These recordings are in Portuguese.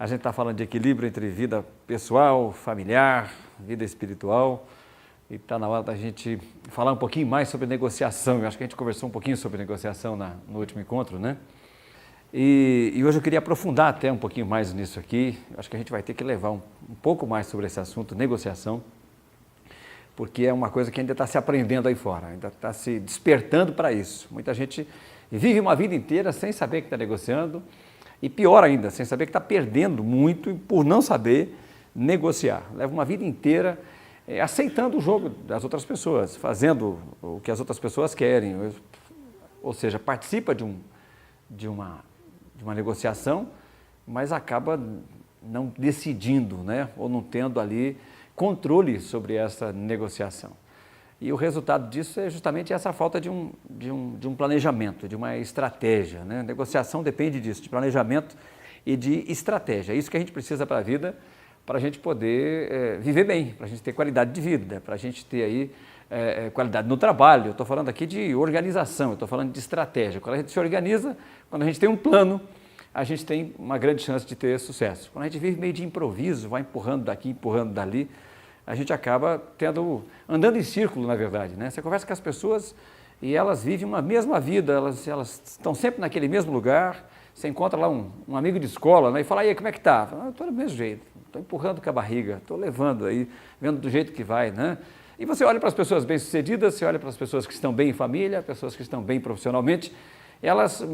gente está falando de equilíbrio entre vida pessoal, familiar, vida espiritual. E está na hora da gente falar um pouquinho mais sobre negociação. Eu acho que a gente conversou um pouquinho sobre negociação no último encontro, né? E hoje eu queria aprofundar até um pouquinho mais nisso aqui. Eu acho que a gente vai ter que levar um pouco mais sobre esse assunto, negociação, porque é uma coisa que ainda está se aprendendo aí fora, ainda está se despertando para isso. Muita gente vive uma vida inteira sem saber que está negociando e pior ainda, sem saber que está perdendo muito por não saber negociar. Leva uma vida inteira aceitando o jogo das outras pessoas, fazendo o que as outras pessoas querem, ou seja, participa de uma negociação, mas acaba não decidindo, né? Ou não tendo ali controle sobre essa negociação. E o resultado disso é justamente essa falta de um planejamento, de uma estratégia, né? Negociação depende disso, de planejamento e de estratégia. É isso que a gente precisa para a vida, para a gente poder viver bem, para a gente ter qualidade de vida, para a gente ter aí qualidade no trabalho. Eu estou falando aqui de organização, eu estou falando de estratégia. Quando a gente se organiza, quando a gente tem um plano, a gente tem uma grande chance de ter sucesso. Quando a gente vive meio de improviso, vai empurrando daqui, empurrando dali, a gente acaba andando em círculo, na verdade, né? Você conversa com as pessoas e elas vivem uma mesma vida, elas estão sempre naquele mesmo lugar. Você encontra lá um amigo de escola, né, e fala, aí, como é que tá? Eu estou do mesmo jeito, estou empurrando com a barriga, estou levando aí, vendo do jeito que vai, né? E você olha para as pessoas bem-sucedidas, você olha para as pessoas que estão bem em família, pessoas que estão bem profissionalmente, elas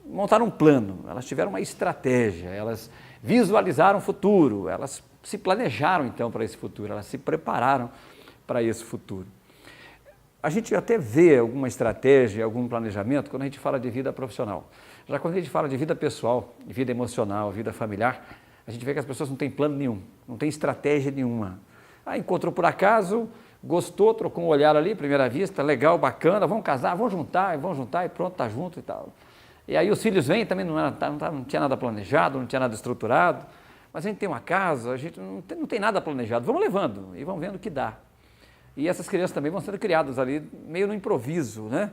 montaram um plano, elas tiveram uma estratégia, elas visualizaram o futuro, elas se planejaram então para esse futuro, elas se prepararam para esse futuro. A gente até vê alguma estratégia, algum planejamento quando a gente fala de vida profissional. Já quando a gente fala de vida pessoal, de vida emocional, vida familiar, a gente vê que as pessoas não têm plano nenhum, não têm estratégia nenhuma. Encontrou por acaso, gostou, trocou um olhar ali, primeira vista, legal, bacana, vamos casar, vamos juntar e pronto, tá junto e tal. E aí os filhos vêm, também não tinha nada planejado, não tinha nada estruturado, mas a gente tem uma casa, a gente não tem nada planejado, vamos levando e vamos vendo o que dá. E essas crianças também vão sendo criadas ali, meio no improviso, né?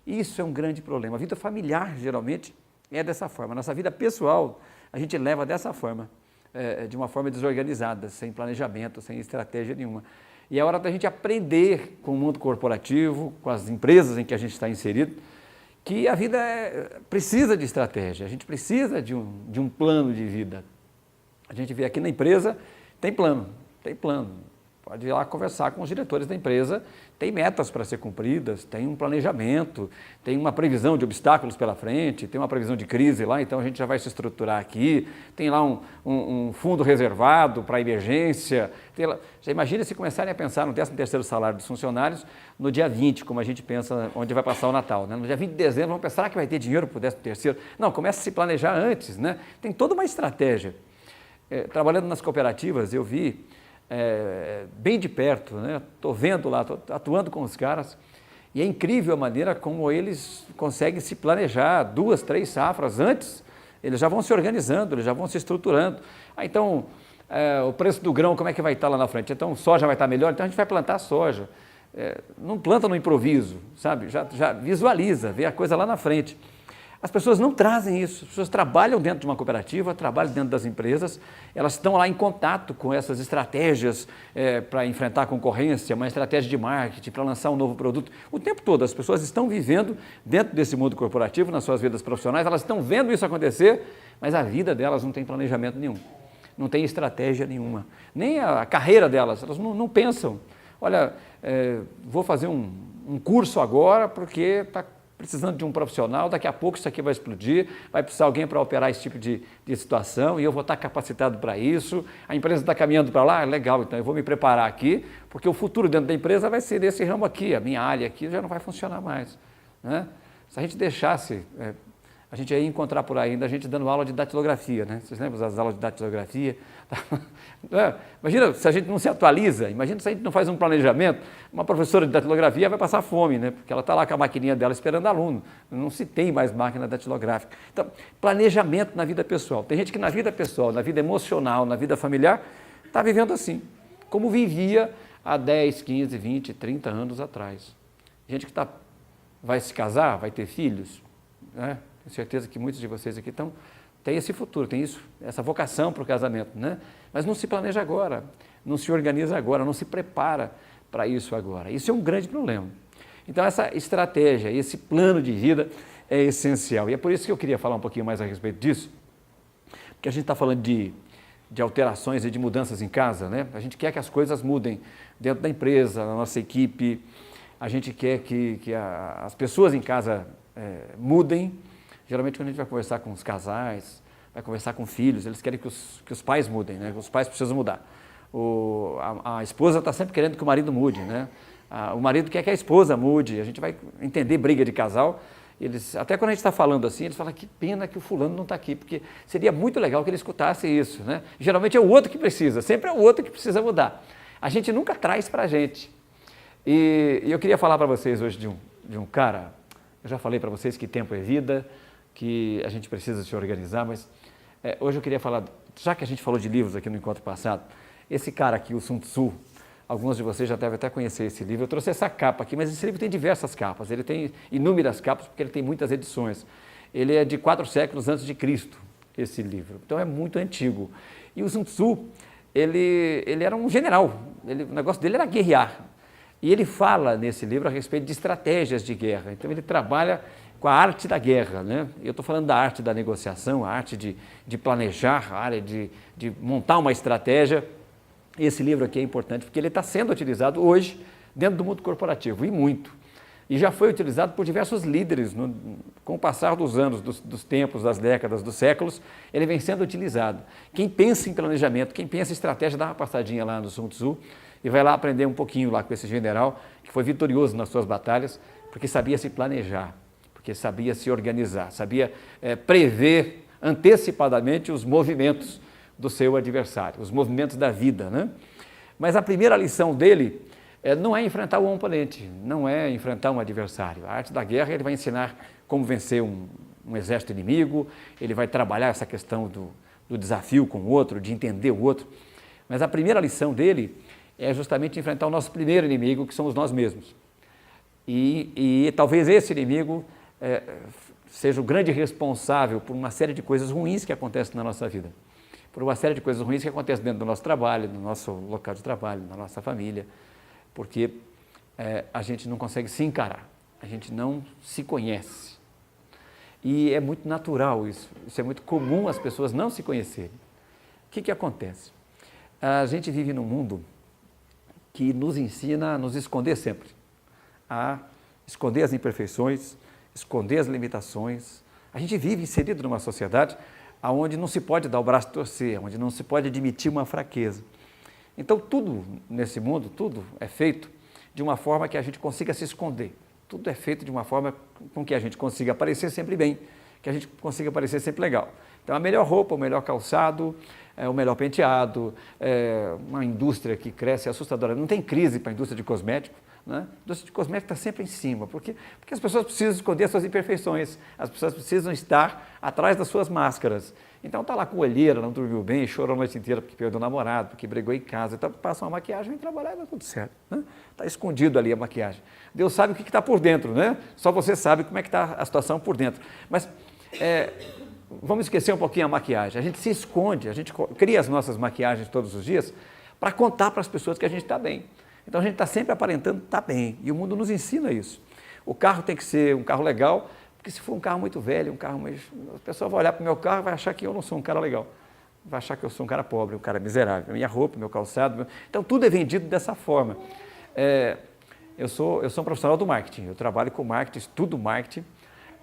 Isso é um grande problema. A vida familiar, geralmente, é dessa forma. Nossa vida pessoal, a gente leva dessa forma, de uma forma desorganizada, sem planejamento, sem estratégia nenhuma. E é hora da gente aprender com o mundo corporativo, com as empresas em que a gente está inserido, que a vida precisa de estratégia, a gente precisa de um plano de vida. A gente vê aqui na empresa, tem plano. Pode ir lá conversar com os diretores da empresa, tem metas para ser cumpridas, tem um planejamento, tem uma previsão de obstáculos pela frente, tem uma previsão de crise lá, então a gente já vai se estruturar aqui, tem lá um fundo reservado para emergência. Já imagina se começarem a pensar no 13º salário dos funcionários no dia 20, como a gente pensa onde vai passar o Natal, né? No dia 20 de dezembro, vamos pensar que vai ter dinheiro para o 13º. Não, começa a se planejar antes, né? Tem toda uma estratégia. Trabalhando nas cooperativas, eu vi bem de perto, né? Estou vendo lá, estou atuando com os caras e é incrível a maneira como eles conseguem se planejar 2, 3 safras antes, eles já vão se organizando, eles já vão se estruturando. Então, o preço do grão, como é que vai estar lá na frente? Então, soja vai estar melhor, então a gente vai plantar soja. Não planta no improviso, sabe? Já visualiza, vê a coisa lá na frente. As pessoas não trazem isso, as pessoas trabalham dentro de uma cooperativa, trabalham dentro das empresas, elas estão lá em contato com essas estratégias para enfrentar a concorrência, uma estratégia de marketing, para lançar um novo produto. O tempo todo as pessoas estão vivendo dentro desse mundo corporativo, nas suas vidas profissionais, elas estão vendo isso acontecer, mas a vida delas não tem planejamento nenhum, não tem estratégia nenhuma, nem a carreira delas, elas não pensam, olha, vou fazer um curso agora porque está precisando de um profissional, daqui a pouco isso aqui vai explodir, vai precisar alguém para operar esse tipo de situação e eu vou estar capacitado para isso, a empresa está caminhando para lá, legal, então eu vou me preparar aqui, porque o futuro dentro da empresa vai ser desse ramo aqui, a minha área aqui já não vai funcionar mais, né? Se a gente deixasse, a gente ia encontrar por aí ainda a gente dando aula de datilografia, né? Vocês lembram das aulas de datilografia? Imagina se a gente não se atualiza, imagina se a gente não faz um planejamento, uma professora de datilografia vai passar fome, né? Porque ela está lá com a maquininha dela esperando aluno, não se tem mais máquina datilográfica. Então, planejamento na vida pessoal. Tem gente que na vida pessoal, na vida emocional, na vida familiar, está vivendo assim, como vivia há 10, 15, 20, 30 anos atrás. Gente que vai se casar, vai ter filhos, né? Tenho certeza que muitos de vocês aqui estão tem esse futuro, tem isso, essa vocação para o casamento, né? Mas não se planeja agora, não se organiza agora, não se prepara para isso agora. Isso é um grande problema. Então, essa estratégia, esse plano de vida é essencial. E é por isso que eu queria falar um pouquinho mais a respeito disso, porque a gente está falando de alterações e de mudanças em casa, né? A gente quer que as coisas mudem dentro da empresa, na nossa equipe, a gente quer que as pessoas em casa mudem. Geralmente, quando a gente vai conversar com os casais, vai conversar com filhos, eles querem que os pais mudem, né? Os pais precisam mudar. A esposa está sempre querendo que o marido mude, né? O marido quer que a esposa mude. A gente vai entender briga de casal. Até quando a gente está falando assim, eles falam que pena que o fulano não está aqui, porque seria muito legal que ele escutasse isso, né? Geralmente é o outro que precisa, sempre é o outro que precisa mudar. A gente nunca traz para a gente. E eu queria falar para vocês hoje de um cara, eu já falei para vocês que tempo é vida, que a gente precisa se organizar, mas hoje eu queria falar, já que a gente falou de livros aqui no encontro passado, esse cara aqui, o Sun Tzu, alguns de vocês já devem até conhecer esse livro. Eu trouxe essa capa aqui, mas esse livro tem diversas capas, ele tem inúmeras capas porque ele tem muitas edições. Ele é de 4 séculos antes de Cristo, esse livro, então é muito antigo. E o Sun Tzu, ele era um general, o negócio dele era guerrear. E ele fala nesse livro a respeito de estratégias de guerra, então ele trabalha com a arte da guerra, né? Eu estou falando da arte da negociação, a arte de planejar, a área de montar uma estratégia. Esse livro aqui é importante porque ele está sendo utilizado hoje dentro do mundo corporativo, e muito. E já foi utilizado por diversos líderes, com o passar dos anos, dos tempos, das décadas, dos séculos, ele vem sendo utilizado. Quem pensa em planejamento, quem pensa em estratégia, dá uma passadinha lá no Sun Tzu e vai lá aprender um pouquinho lá com esse general, que foi vitorioso nas suas batalhas, porque sabia se planejar, porque sabia se organizar, sabia prever antecipadamente os movimentos do seu adversário, os movimentos da vida, né? Mas a primeira lição dele não é enfrentar o oponente, não é enfrentar um adversário. A arte da guerra, ele vai ensinar como vencer um exército inimigo, ele vai trabalhar essa questão do desafio com o outro, de entender o outro. Mas a primeira lição dele é justamente enfrentar o nosso primeiro inimigo, que somos nós mesmos. E talvez esse inimigo seja o grande responsável por uma série de coisas ruins que acontecem na nossa vida. Por uma série de coisas ruins que acontecem dentro do nosso trabalho, no nosso local de trabalho, na nossa família, porque a gente não consegue se encarar, a gente não se conhece. E é muito natural isso é muito comum as pessoas não se conhecerem. O que acontece? A gente vive num mundo que nos ensina a nos esconder sempre, a esconder as imperfeições, esconder as limitações. A gente vive inserido numa sociedade onde não se pode dar o braço a torcer, onde não se pode admitir uma fraqueza. Então, tudo nesse mundo, tudo é feito de uma forma que a gente consiga se esconder. Tudo é feito de uma forma com que a gente consiga aparecer sempre bem, que a gente consiga aparecer sempre legal. Então, a melhor roupa, o melhor calçado, o melhor penteado, uma indústria que cresce assustadora. Não tem crise para a indústria de cosméticos, né? A indústria de cosméticos está sempre em cima, porque as pessoas precisam esconder as suas imperfeições, as pessoas precisam estar atrás das suas máscaras. Então está lá com olheira, não dormiu bem, chorou a noite inteira porque perdeu o namorado, porque brigou em casa, então passa uma maquiagem, vem trabalhar e dá tudo certo, né? Está escondido ali a maquiagem. Deus sabe o que está por dentro, né? Só você sabe como é que está a situação por dentro. Mas vamos esquecer um pouquinho a maquiagem. A gente se esconde, a gente cria as nossas maquiagens todos os dias para contar para as pessoas que a gente está bem. Então a gente está sempre aparentando estar bem, e o mundo nos ensina isso. O carro tem que ser um carro legal, porque se for um carro muito velho, um carro mais... A pessoa vai olhar para o meu carro e vai achar que eu não sou um cara legal. Vai achar que eu sou um cara pobre, um cara miserável. Minha roupa, meu calçado... Então tudo é vendido dessa forma. Eu sou um profissional do marketing, eu trabalho com marketing, estudo marketing,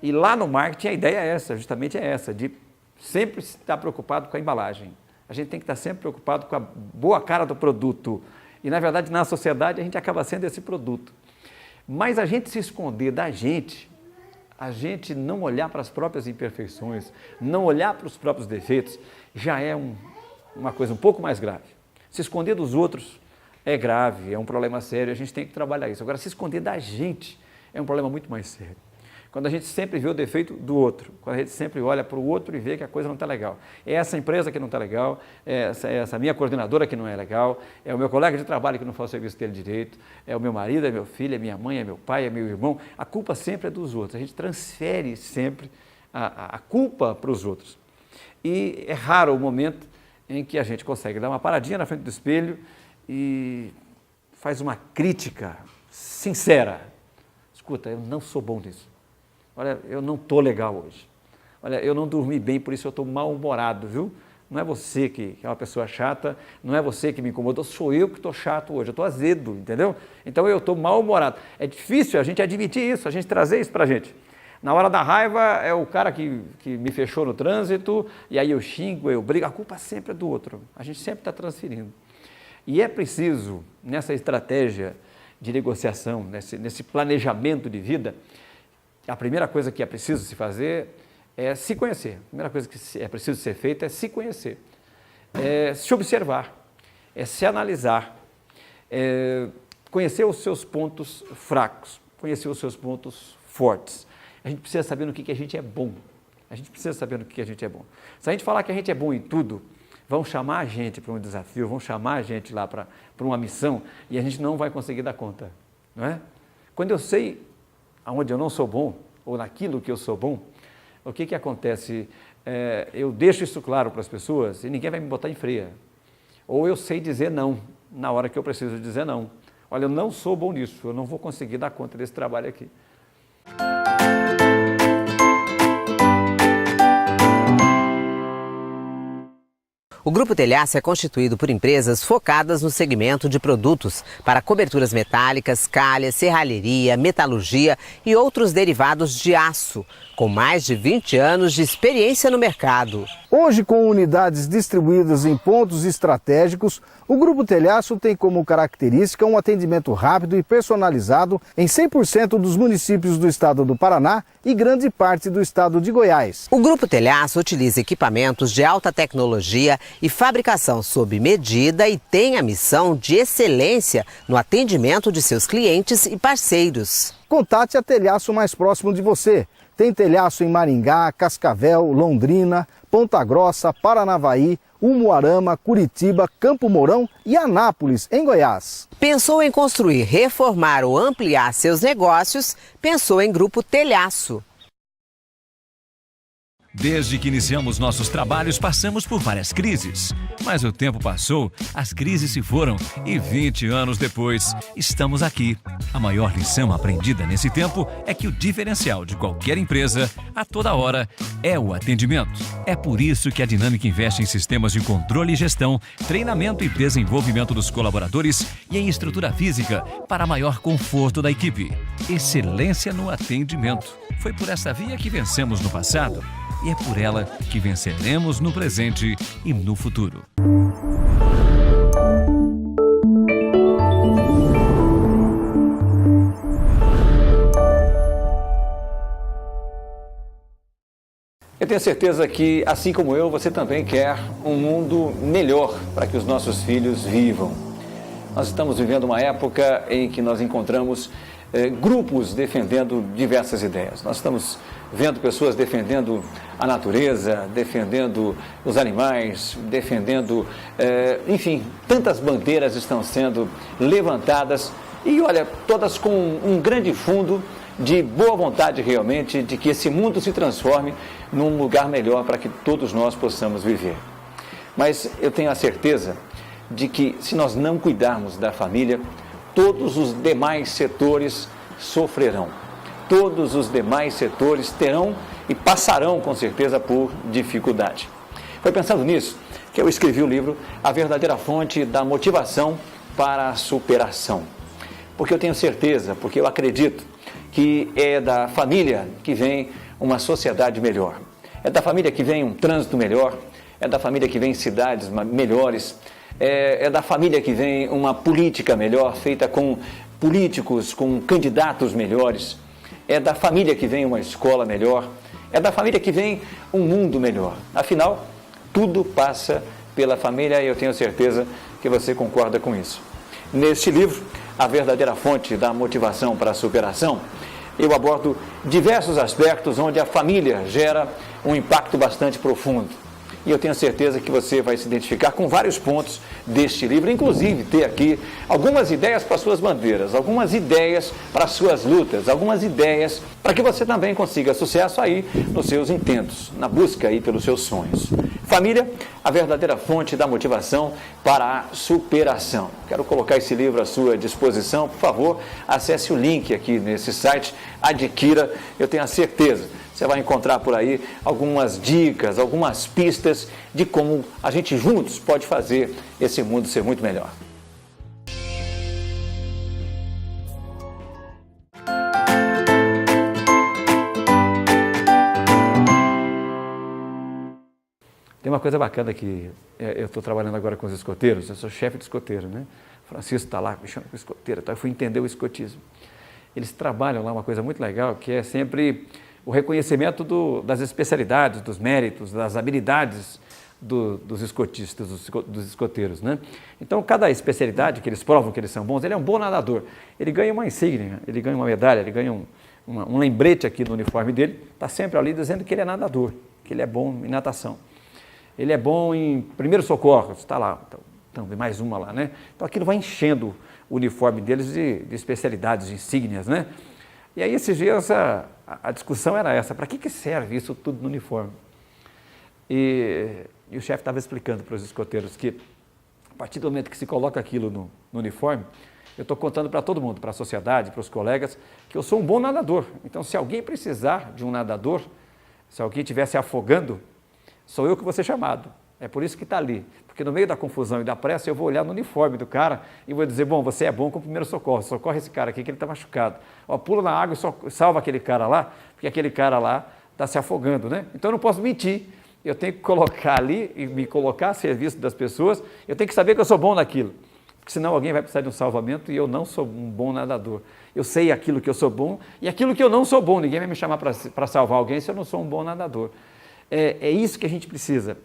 e lá no marketing a ideia é essa, justamente é essa, de sempre estar preocupado com a embalagem. A gente tem que estar sempre preocupado com a boa cara do produto. E, na verdade, na sociedade, a gente acaba sendo esse produto. Mas a gente se esconder da gente, a gente não olhar para as próprias imperfeições, não olhar para os próprios defeitos, já é uma coisa um pouco mais grave. Se esconder dos outros é grave, é um problema sério, a gente tem que trabalhar isso. Agora, se esconder da gente é um problema muito mais sério. Quando a gente sempre vê o defeito do outro, quando a gente sempre olha para o outro e vê que a coisa não está legal. É essa empresa que não está legal, é essa minha coordenadora que não é legal, é o meu colega de trabalho que não faz o serviço dele direito, é o meu marido, é meu filho, é minha mãe, é meu pai, é meu irmão. A culpa sempre é dos outros, a gente transfere sempre a culpa para os outros. E é raro o momento em que a gente consegue dar uma paradinha na frente do espelho e faz uma crítica sincera. Escuta, eu não sou bom nisso. Olha, eu não estou legal hoje. Olha, eu não dormi bem, por isso eu estou mal-humorado, viu? Não é você que é uma pessoa chata, não é você que me incomodou, sou eu que estou chato hoje, eu estou azedo, entendeu? Então eu estou mal-humorado. É difícil a gente admitir isso, a gente trazer isso para a gente. Na hora da raiva é o cara que me fechou no trânsito, e aí eu xingo, eu brigo, a culpa sempre é do outro. A gente sempre está transferindo. E é preciso, nessa estratégia de negociação, nesse planejamento de vida, a primeira coisa que é preciso se fazer é se conhecer. A primeira coisa que é preciso ser feita é se conhecer, é se observar, é se analisar, é conhecer os seus pontos fracos, conhecer os seus pontos fortes. A gente precisa saber no que a gente é bom. A gente precisa saber no que a gente é bom. Se a gente falar que a gente é bom em tudo, vão chamar a gente para um desafio, vão chamar a gente lá para uma missão e a gente não vai conseguir dar conta, não é? Quando eu sei aonde eu não sou bom, ou naquilo que eu sou bom, o que acontece? Eu deixo isso claro para as pessoas e ninguém vai me botar em fria. Ou eu sei dizer não, na hora que eu preciso dizer não. Olha, eu não sou bom nisso, eu não vou conseguir dar conta desse trabalho aqui. O Grupo Telhaço é constituído por empresas focadas no segmento de produtos para coberturas metálicas, calhas, serralheria, metalurgia e outros derivados de aço, com mais de 20 anos de experiência no mercado. Hoje, com unidades distribuídas em pontos estratégicos, o Grupo Telhaço tem como característica um atendimento rápido e personalizado em 100% dos municípios do estado do Paraná e grande parte do estado de Goiás. O Grupo Telhaço utiliza equipamentos de alta tecnologia e fabricação sob medida e tem a missão de excelência no atendimento de seus clientes e parceiros. Contate a Telhaço mais próximo de você. Tem Telhaço em Maringá, Cascavel, Londrina, Ponta Grossa, Paranavaí, Umuarama, Curitiba, Campo Mourão e Anápolis, em Goiás. Pensou em construir, reformar ou ampliar seus negócios? Pensou em Grupo Telhaço. Desde que iniciamos nossos trabalhos, passamos por várias crises. Mas o tempo passou, as crises se foram e 20 anos depois, estamos aqui. A maior lição aprendida nesse tempo é que o diferencial de qualquer empresa, a toda hora, é o atendimento. É por isso que a Dinâmica investe em sistemas de controle e gestão, treinamento e desenvolvimento dos colaboradores e em estrutura física para maior conforto da equipe. Excelência no atendimento. Foi por essa via que vencemos no passado. E é por ela que venceremos no presente e no futuro. Eu tenho certeza que, assim como eu, você também quer um mundo melhor para que os nossos filhos vivam. Nós estamos vivendo uma época em que nós encontramos grupos defendendo diversas ideias. Nós estamos vendo pessoas defendendo a natureza, defendendo os animais, defendendo, enfim, tantas bandeiras estão sendo levantadas e, olha, todas com um grande fundo de boa vontade realmente de que esse mundo se transforme num lugar melhor para que todos nós possamos viver. Mas eu tenho a certeza de que se nós não cuidarmos da família, todos os demais setores sofrerão. Todos os demais setores terão e passarão, com certeza, por dificuldade. Foi pensando nisso que eu escrevi o livro A Verdadeira Fonte da Motivação para a Superação. Porque eu tenho certeza, porque eu acredito que é da família que vem uma sociedade melhor. É da família que vem um trânsito melhor, é da família que vem cidades melhores, é da família que vem uma política melhor, feita com políticos, com candidatos melhores. É da família que vem uma escola melhor. É da família que vem um mundo melhor. Afinal, tudo passa pela família e eu tenho certeza que você concorda com isso. Neste livro, A Verdadeira Fonte da Motivação para a Superação, eu abordo diversos aspectos onde a família gera um impacto bastante profundo. e eu tenho certeza que você vai se identificar com vários pontos deste livro, inclusive ter aqui algumas ideias para suas bandeiras, algumas ideias para suas lutas, algumas ideias para que você também consiga sucesso aí nos seus intentos, na busca aí pelos seus sonhos. Família, a verdadeira fonte da motivação para a superação. Quero colocar esse livro à sua disposição. Por favor, acesse o link aqui nesse site, adquira. Eu tenho a certeza, você vai encontrar por aí algumas dicas, algumas pistas de como a gente juntos pode fazer esse mundo ser muito melhor. Tem uma coisa bacana que eu estou trabalhando agora com os escoteiros, eu sou chefe de escoteiro, né? O Francisco está lá, me chama com escoteiro, então eu fui entender o escotismo. Eles trabalham lá uma coisa muito legal, que é sempre o reconhecimento das especialidades, dos méritos, das habilidades dos escotistas, dos escoteiros, né? Então, cada especialidade que eles provam que eles são bons, ele é um bom nadador. Ele ganha uma insígnia, ele ganha uma medalha, ele ganha um lembrete aqui no uniforme dele, está sempre ali dizendo que ele é nadador, que ele é bom em natação. Ele é bom em primeiros socorros, está lá, então mais uma lá, né? Então aquilo vai enchendo o uniforme deles de especialidades, de insígnias, né? E aí esses dias a discussão era essa, para que serve isso tudo no uniforme? E o chefe estava explicando para os escoteiros que a partir do momento que se coloca aquilo no uniforme, eu estou contando para todo mundo, para a sociedade, para os colegas, que eu sou um bom nadador. Então se alguém precisar de um nadador, se alguém estiver se afogando, sou eu que vou ser chamado. É por isso que está ali. Porque no meio da confusão e da pressa, eu vou olhar no uniforme do cara e vou dizer, bom, você é bom com o primeiro socorro, socorre esse cara aqui que ele está machucado. Ó, pula na água e salva aquele cara lá, porque aquele cara lá está se afogando, né? Então eu não posso mentir. Eu tenho que colocar ali e me colocar a serviço das pessoas, eu tenho que saber que eu sou bom naquilo. Porque senão alguém vai precisar de um salvamento e eu não sou um bom nadador. Eu sei aquilo que eu sou bom e aquilo que eu não sou bom. Ninguém vai me chamar para salvar alguém se eu não sou um bom nadador. É isso que a gente precisa.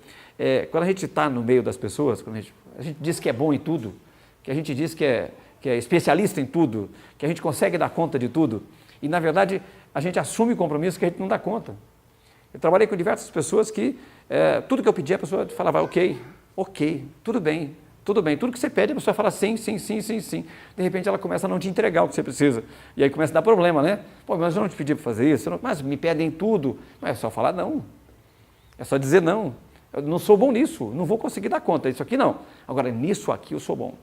Quando a gente está no meio das pessoas, quando a gente diz que é bom em tudo, que a gente diz que é especialista em tudo, que a gente consegue dar conta de tudo, e na verdade a gente assume compromisso que a gente não dá conta. Eu trabalhei com diversas pessoas que tudo que eu pedia a pessoa falava ok, tudo bem, tudo que você pede a pessoa fala sim. De repente ela começa a não te entregar o que você precisa, e aí começa a dar problema, né? Pô, mas eu não te pedi para fazer isso, mas me pedem tudo, mas é só falar não. É só dizer não, eu não sou bom nisso, não vou conseguir dar conta, isso aqui não. Agora, nisso aqui eu sou bom,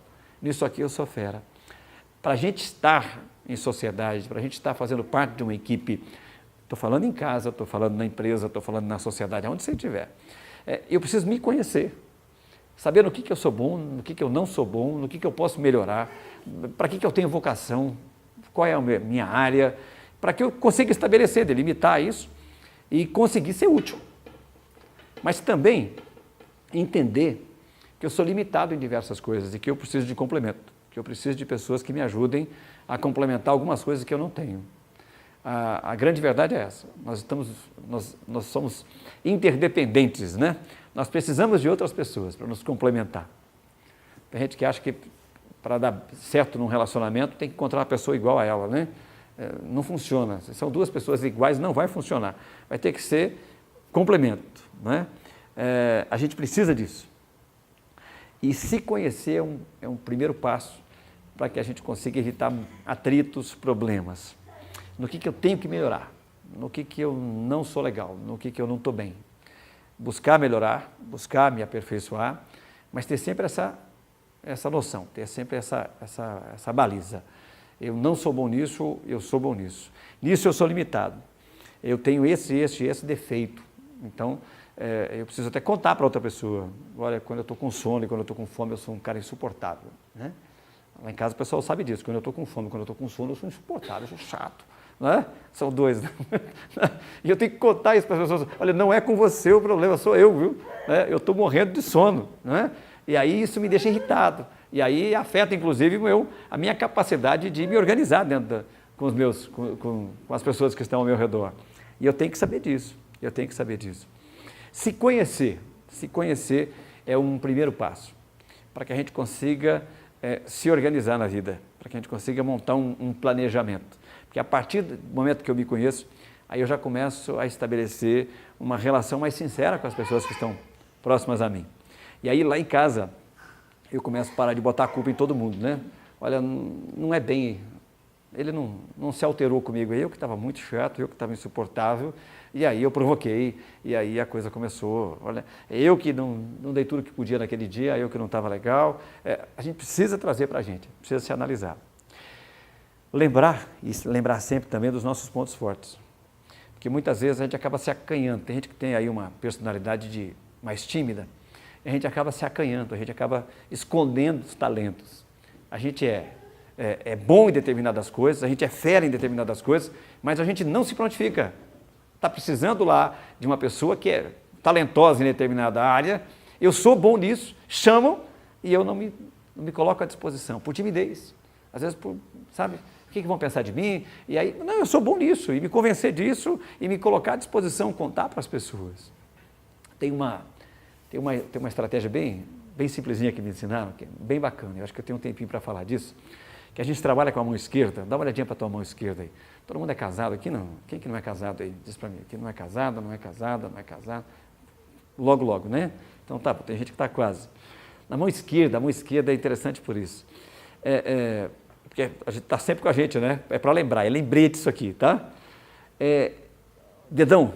nisso aqui eu sou fera. Para a gente estar em sociedade, para a gente estar fazendo parte de uma equipe, estou falando em casa, estou falando na empresa, estou falando na sociedade, aonde você estiver, eu preciso me conhecer, saber no que eu sou bom, no que eu não sou bom, no que eu posso melhorar, para que eu tenho vocação, qual é a minha área, para que eu consiga estabelecer, delimitar isso e conseguir ser útil. Mas também entender que eu sou limitado em diversas coisas e que eu preciso de complemento, que eu preciso de pessoas que me ajudem a complementar algumas coisas que eu não tenho. A grande verdade é essa, nós somos interdependentes, né? Nós precisamos de outras pessoas para nos complementar. Tem gente que acha que para dar certo num relacionamento tem que encontrar uma pessoa igual a ela, né? Não funciona, se são duas pessoas iguais não vai funcionar, vai ter que ser complemento. Né? A gente precisa disso. E se conhecer é um primeiro passo para que a gente consiga evitar atritos, problemas. No que eu tenho que melhorar, no que eu não sou legal, no que eu não estou bem. Buscar melhorar, buscar me aperfeiçoar, mas ter sempre essa noção, ter sempre essa baliza. Eu não sou bom nisso, eu sou bom nisso. Nisso eu sou limitado. Eu tenho esse defeito. Então, eu preciso até contar para outra pessoa. Olha, quando eu estou com sono e quando eu estou com fome, eu sou um cara insuportável. Né? Lá em casa o pessoal sabe disso. Quando eu estou com fome, quando eu estou com sono, eu sou insuportável, eu sou chato. Não é? São dois. Né? E eu tenho que contar isso para as pessoas. Olha, não é com você o problema, sou eu, viu? Eu estou morrendo de sono. Né? E aí isso me deixa irritado. E aí afeta, inclusive, a minha capacidade de me organizar com as pessoas que estão ao meu redor. E eu tenho que saber disso. Se conhecer é um primeiro passo para que a gente consiga se organizar na vida, para que a gente consiga montar um planejamento. Porque a partir do momento que eu me conheço, aí eu já começo a estabelecer uma relação mais sincera com as pessoas que estão próximas a mim. E aí lá em casa eu começo a parar de botar a culpa em todo mundo, né? Olha, não é bem, ele não se alterou comigo, eu que estava muito chato, eu que estava insuportável, e aí eu provoquei, e aí a coisa começou, olha, eu que não dei tudo que podia naquele dia, eu que não estava legal, a gente precisa trazer para a gente, precisa se analisar. Lembrar, e lembrar sempre também dos nossos pontos fortes, porque muitas vezes a gente acaba se acanhando, tem gente que tem aí uma personalidade mais tímida, a gente acaba se acanhando, a gente acaba escondendo os talentos. A gente é bom em determinadas coisas, a gente é fera em determinadas coisas, mas a gente não se prontifica. Está precisando lá de uma pessoa que é talentosa em determinada área, eu sou bom nisso, chamam e eu não me coloco à disposição, por timidez. Às vezes, sabe, o que vão pensar de mim? E aí, não, eu sou bom nisso, e me convencer disso, e me colocar à disposição, contar para as pessoas. Tem uma estratégia bem simplesinha que me ensinaram, que é bem bacana, eu acho que eu tenho um tempinho para falar disso, que a gente trabalha com a mão esquerda, dá uma olhadinha para a tua mão esquerda aí. Todo mundo é casado aqui? Não. Quem que não é casado aí? Diz para mim, aqui não é casado, não é casada, não é casado. Logo, né? Então tá, tem gente que está quase. Na mão esquerda, a mão esquerda é interessante por isso. Porque a gente está sempre com a gente, né? É para lembrar, é lembrete isso aqui, tá? Dedão,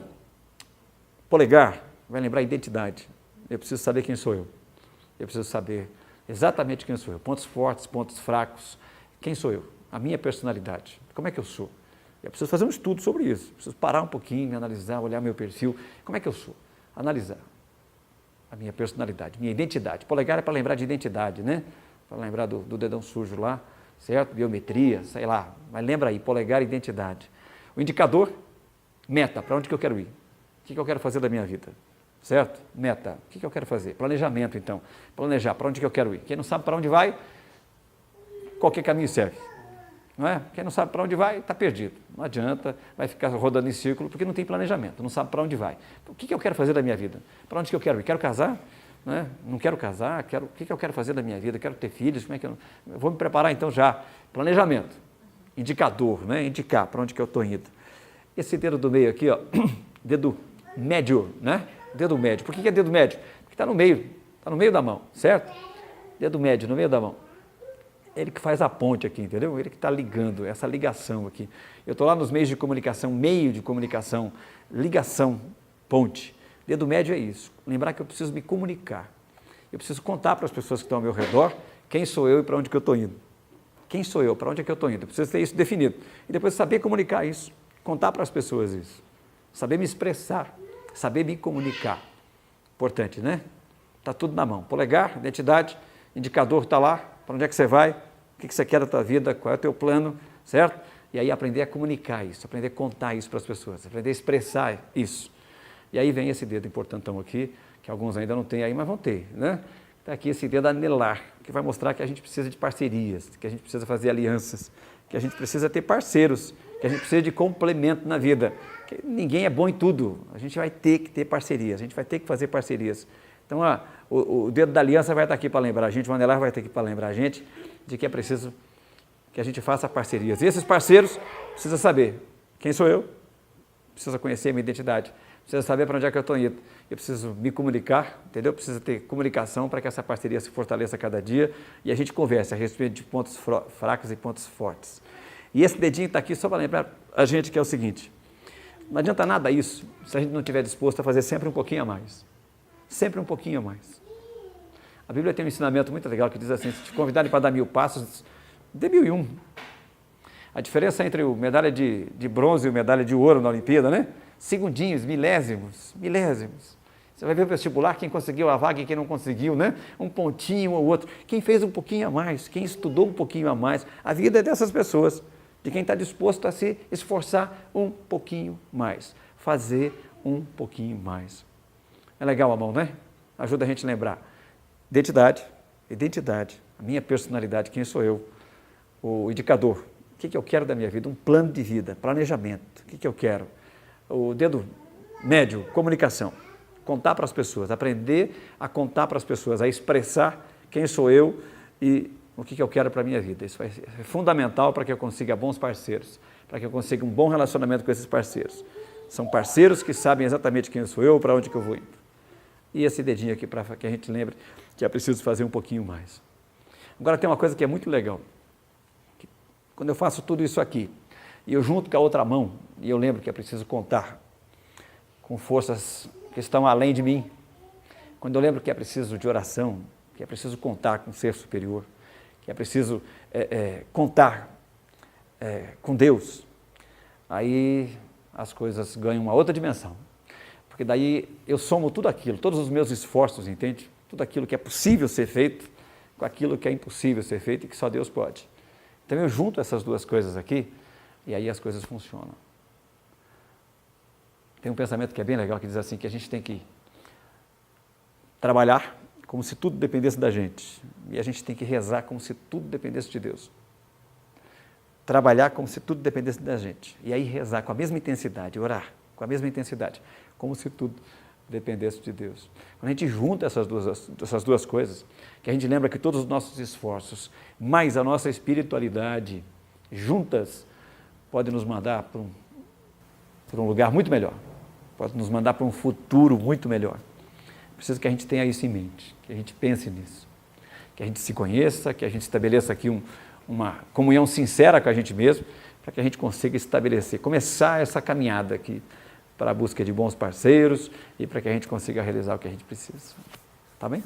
polegar, vai lembrar a identidade. Eu preciso saber quem sou eu. Eu preciso saber exatamente quem sou eu. Pontos fortes, pontos fracos. Quem sou eu? A minha personalidade. Como é que eu sou? Eu preciso fazer um estudo sobre isso. Preciso parar um pouquinho, analisar, olhar meu perfil. Como é que eu sou? Analisar a minha personalidade, minha identidade. Polegar é para lembrar de identidade, né? Para lembrar do dedão sujo lá, certo? Biometria, sei lá. Mas lembra aí, polegar, identidade. O indicador, meta, para onde que eu quero ir? O que eu quero fazer da minha vida? Certo? Meta. O que eu quero fazer? Planejamento, então. Planejar para onde que eu quero ir. Quem não sabe para onde vai, qualquer caminho serve. Não é? Quem não sabe para onde vai, está perdido. Não adianta, vai ficar rodando em círculo, porque não tem planejamento, não sabe para onde vai. Então, o que eu quero fazer da minha vida? Para onde que eu quero ir? Quero casar? Não é? Não quero casar? O que eu quero fazer da minha vida? Quero ter filhos? Como é que eu vou me preparar então já? Planejamento. Indicador, né? Indicar para onde que eu estou indo. Esse dedo do meio aqui, ó, dedo médio, né? Dedo médio. Por que é dedo médio? Porque está no meio da mão, certo? Dedo médio, no meio da mão. Ele que faz a ponte aqui, entendeu? Ele que está ligando, essa ligação aqui. Eu estou lá nos meios de comunicação, meio de comunicação, ligação, ponte. Dedo médio é isso. Lembrar que eu preciso me comunicar. Eu preciso contar para as pessoas que estão ao meu redor quem sou eu e para onde que eu estou indo. Quem sou eu, para onde é que eu estou indo? Eu preciso ter isso definido. E depois saber comunicar isso, contar para as pessoas isso. Saber me expressar, saber me comunicar. Importante, né? Está tudo na mão. Polegar, identidade, indicador está lá, para onde é que você vai, o que você quer da tua vida, qual é o teu plano, certo? E aí aprender a comunicar isso, aprender a contar isso para as pessoas, aprender a expressar isso. E aí vem esse dedo importantão aqui, que alguns ainda não têm aí, mas vão ter, né? Está aqui esse dedo anelar, que vai mostrar que a gente precisa de parcerias, que a gente precisa fazer alianças, que a gente precisa ter parceiros, que a gente precisa de complemento na vida. Que ninguém é bom em tudo, a gente vai ter que ter parcerias, a gente vai ter que fazer parcerias. Então, o dedo da aliança vai estar aqui para lembrar a gente, o anelar vai estar aqui para lembrar a gente de que é preciso que a gente faça parcerias. E esses parceiros precisam saber quem sou eu, precisa conhecer a minha identidade, precisa saber para onde é que eu estou indo. Eu preciso me comunicar, entendeu? Preciso ter comunicação para que essa parceria se fortaleça a cada dia e a gente converse a respeito de pontos fracos e pontos fortes. E esse dedinho está aqui só para lembrar a gente que é o seguinte: não adianta nada isso se a gente não estiver disposto a fazer sempre um pouquinho a mais. Sempre um pouquinho a mais. A Bíblia tem um ensinamento muito legal que diz assim: se te convidarem para dar 1000 passos, dê 1001. A diferença entre o medalha de bronze e o medalha de ouro na Olimpíada, né? Segundinhos, milésimos. Você vai ver o vestibular, quem conseguiu a vaga e quem não conseguiu, né? Um pontinho ou outro. Quem fez um pouquinho a mais, quem estudou um pouquinho a mais. A vida é dessas pessoas, de quem está disposto a se esforçar um pouquinho mais. Fazer um pouquinho mais. É legal a mão, né? Ajuda a gente a lembrar. Identidade, a minha personalidade, quem sou eu. O indicador, o que eu quero da minha vida, um plano de vida, planejamento, o que eu quero. O dedo médio, comunicação, contar para as pessoas, aprender a contar para as pessoas, a expressar quem sou eu e o que eu quero para a minha vida. Isso é fundamental para que eu consiga bons parceiros, para que eu consiga um bom relacionamento com esses parceiros. São parceiros que sabem exatamente quem sou eu, para onde que eu vou indo. E esse dedinho aqui para que a gente lembre que é preciso fazer um pouquinho mais. Agora tem uma coisa que é muito legal. Quando eu faço tudo isso aqui, e eu junto com a outra mão, e eu lembro que é preciso contar com forças que estão além de mim, quando eu lembro que é preciso de oração, que é preciso contar com o ser superior, que é preciso contar com Deus, aí as coisas ganham uma outra dimensão. Porque daí eu somo tudo aquilo, todos os meus esforços, entende? Tudo aquilo que é possível ser feito, com aquilo que é impossível ser feito e que só Deus pode. Então eu junto essas duas coisas aqui e aí as coisas funcionam. Tem um pensamento que é bem legal que diz assim, que a gente tem que trabalhar como se tudo dependesse da gente e a gente tem que rezar como se tudo dependesse de Deus. Trabalhar como se tudo dependesse da gente e aí rezar com a mesma intensidade, orar com a mesma intensidade, como se tudo dependesse de Deus. Quando a gente junta essas duas coisas, que a gente lembra que todos os nossos esforços, mais a nossa espiritualidade, juntas, podem nos mandar para um lugar muito melhor, pode nos mandar para um futuro muito melhor. Preciso que a gente tenha isso em mente, que a gente pense nisso, que a gente se conheça, que a gente estabeleça aqui uma comunhão sincera com a gente mesmo, para que a gente consiga estabelecer, começar essa caminhada aqui para a busca de bons parceiros e para que a gente consiga realizar o que a gente precisa. Tá bem?